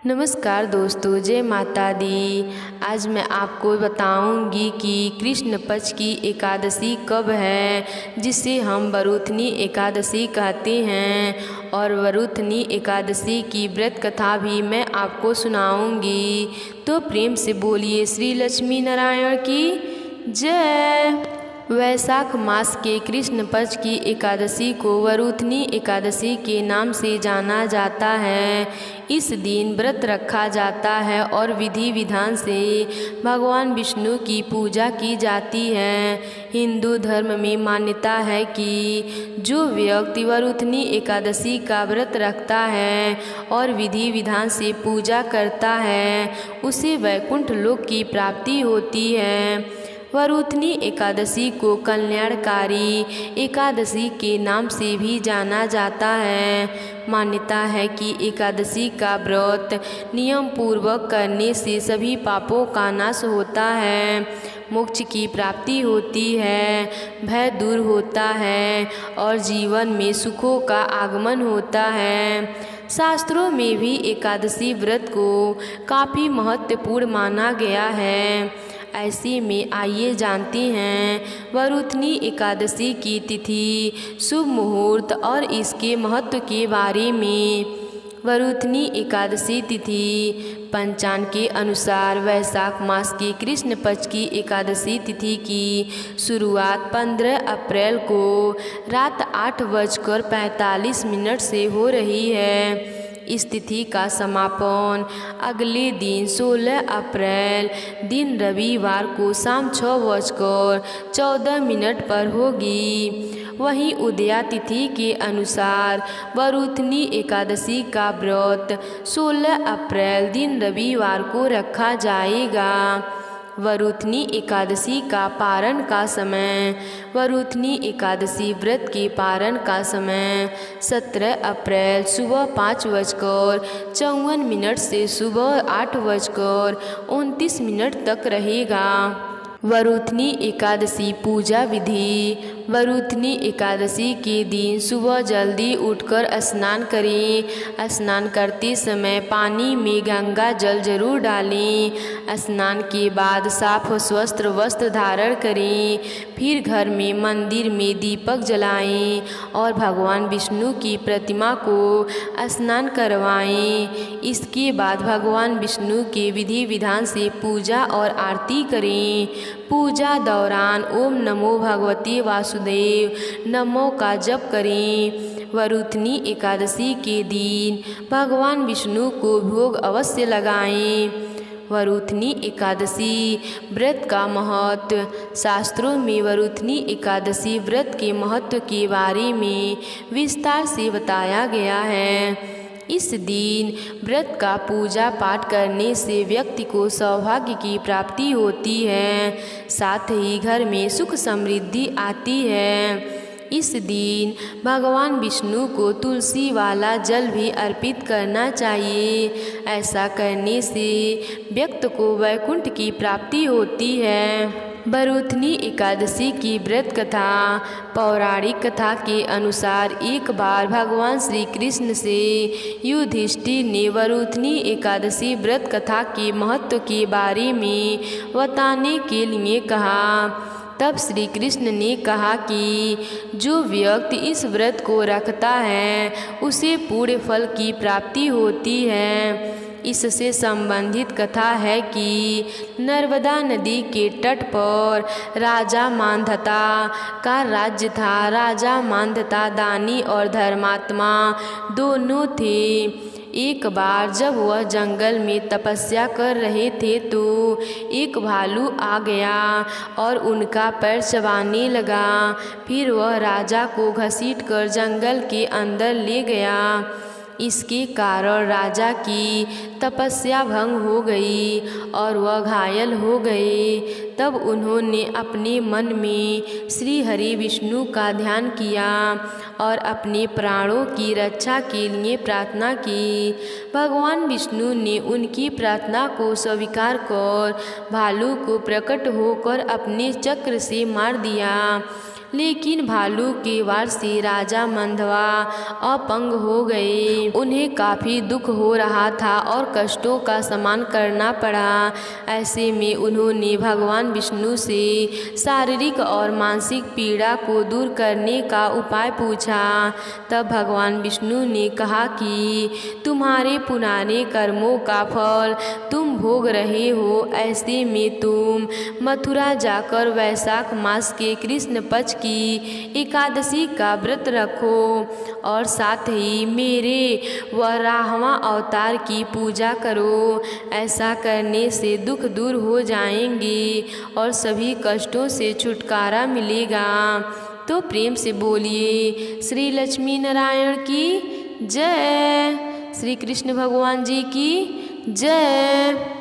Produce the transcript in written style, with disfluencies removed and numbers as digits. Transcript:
नमस्कार दोस्तों, जय माता दी। आज मैं आपको बताऊंगी कि कृष्ण पक्ष की एकादशी कब है, जिसे हम वरुथनी एकादशी कहते हैं। और वरुथनी एकादशी की व्रत कथा भी मैं आपको सुनाऊंगी। तो प्रेम से बोलिए श्री लक्ष्मी नारायण की जय। वैशाख मास के कृष्ण पक्ष की एकादशी को वरुथनी एकादशी के नाम से जाना जाता है। इस दिन व्रत रखा जाता है और विधि विधान से भगवान विष्णु की पूजा की जाती है। हिंदू धर्म में मान्यता है कि जो व्यक्ति वरुथनी एकादशी का व्रत रखता है और विधि विधान से पूजा करता है, उसे वैकुंठ लोक की प्राप्ति होती है। वरुथनी एकादशी को कल्याणकारी एकादशी के नाम से भी जाना जाता है। मान्यता है कि एकादशी का व्रत नियम पूर्वक करने से सभी पापों का नाश होता है, मोक्ष की प्राप्ति होती है, भय दूर होता है और जीवन में सुखों का आगमन होता है। शास्त्रों में भी एकादशी व्रत को काफ़ी महत्वपूर्ण माना गया है। ऐसे में आइए जानते हैं वरुथनी एकादशी की तिथि, शुभ मुहूर्त और इसके महत्व के बारे में। वरुथनी एकादशी तिथि पंचांग के अनुसार वैशाख मास के कृष्ण पक्ष की एकादशी तिथि की शुरुआत 15 अप्रैल को रात 8:45 से हो रही है। इस तिथि का समापन अगले दिन 16 अप्रैल दिन रविवार को शाम 6:14 पर होगी। वहीं उदया तिथि के अनुसार वरुथनी एकादशी का व्रत 16 अप्रैल दिन रविवार को रखा जाएगा। वरुथनी एकादशी का पारण का समय। वरुथनी एकादशी व्रत के पारण का समय 17 अप्रैल सुबह 5:54 से सुबह 8:29 तक रहेगा। वरुथनी एकादशी पूजा विधि। वरुथनी एकादशी के दिन सुबह जल्दी उठकर स्नान करें। स्नान करते समय पानी में गंगा जल जरूर डालें। स्नान के बाद साफ स्वस्थ वस्त्र धारण करें। फिर घर में मंदिर में दीपक जलाएं और भगवान विष्णु की प्रतिमा को स्नान करवाएं। इसके बाद भगवान विष्णु के विधि विधान से पूजा और आरती करें। पूजा दौरान ओम नमो भगवते वासुदेव नमो का जप करें। वरुथनी एकादशी के दिन भगवान विष्णु को भोग अवश्य लगाएं। वरुथनी एकादशी व्रत का महत्व। शास्त्रों में वरुथनी एकादशी व्रत के महत्व के बारे में विस्तार से बताया गया है। इस दिन व्रत का पूजा पाठ करने से व्यक्ति को सौभाग्य की प्राप्ति होती है, साथ ही घर में सुख समृद्धि आती है। इस दिन भगवान विष्णु को तुलसी वाला जल भी अर्पित करना चाहिए। ऐसा करने से व्यक्ति को वैकुंठ की प्राप्ति होती है। वरुथनी एकादशी की व्रत कथा। पौराणिक कथा के अनुसार एक बार भगवान श्री कृष्ण से युधिष्ठिर ने वरुथनी एकादशी व्रत कथा के महत्व के बारे में बताने के लिए कहा। तब श्री कृष्ण ने कहा कि जो व्यक्ति इस व्रत को रखता है उसे पूर्ण फल की प्राप्ति होती है। इससे संबंधित कथा है कि नर्मदा नदी के तट पर राजा मांधाता का राज्य था। राजा मांधाता दानी और धर्मात्मा दोनों थे। एक बार जब वह जंगल में तपस्या कर रहे थे तो एक भालू आ गया और उनका पैर चबाने लगा। फिर वह राजा को घसीटकर जंगल के अंदर ले गया। इसके कारण राजा की तपस्या भंग हो गई और वह घायल हो गए। तब उन्होंने अपने मन में श्री हरि विष्णु का ध्यान किया और अपने प्राणों की रक्षा के लिए प्रार्थना की। भगवान विष्णु ने उनकी प्रार्थना को स्वीकार कर भालू को प्रकट होकर अपने चक्र से मार दिया। लेकिन भालू के वार से राजा मांधवा अपंग हो गए। उन्हें काफ़ी दुख हो रहा था और कष्टों का सामना करना पड़ा। ऐसे में उन्होंने भगवान विष्णु से शारीरिक और मानसिक पीड़ा को दूर करने का उपाय पूछा। तब भगवान विष्णु ने कहा कि तुम्हारे पुराने कर्मों का फल तुम भोग रहे हो। ऐसे में तुम मथुरा जाकर वैशाख मास के कृष्ण पक्ष की एकादशी का व्रत रखो और साथ ही मेरे वराहवां अवतार की पूजा करो। ऐसा करने से दुख दूर हो जाएंगे और सभी कष्टों से छुटकारा मिलेगा। तो प्रेम से बोलिए श्री लक्ष्मी नारायण की जय, श्री कृष्ण भगवान जी की जय।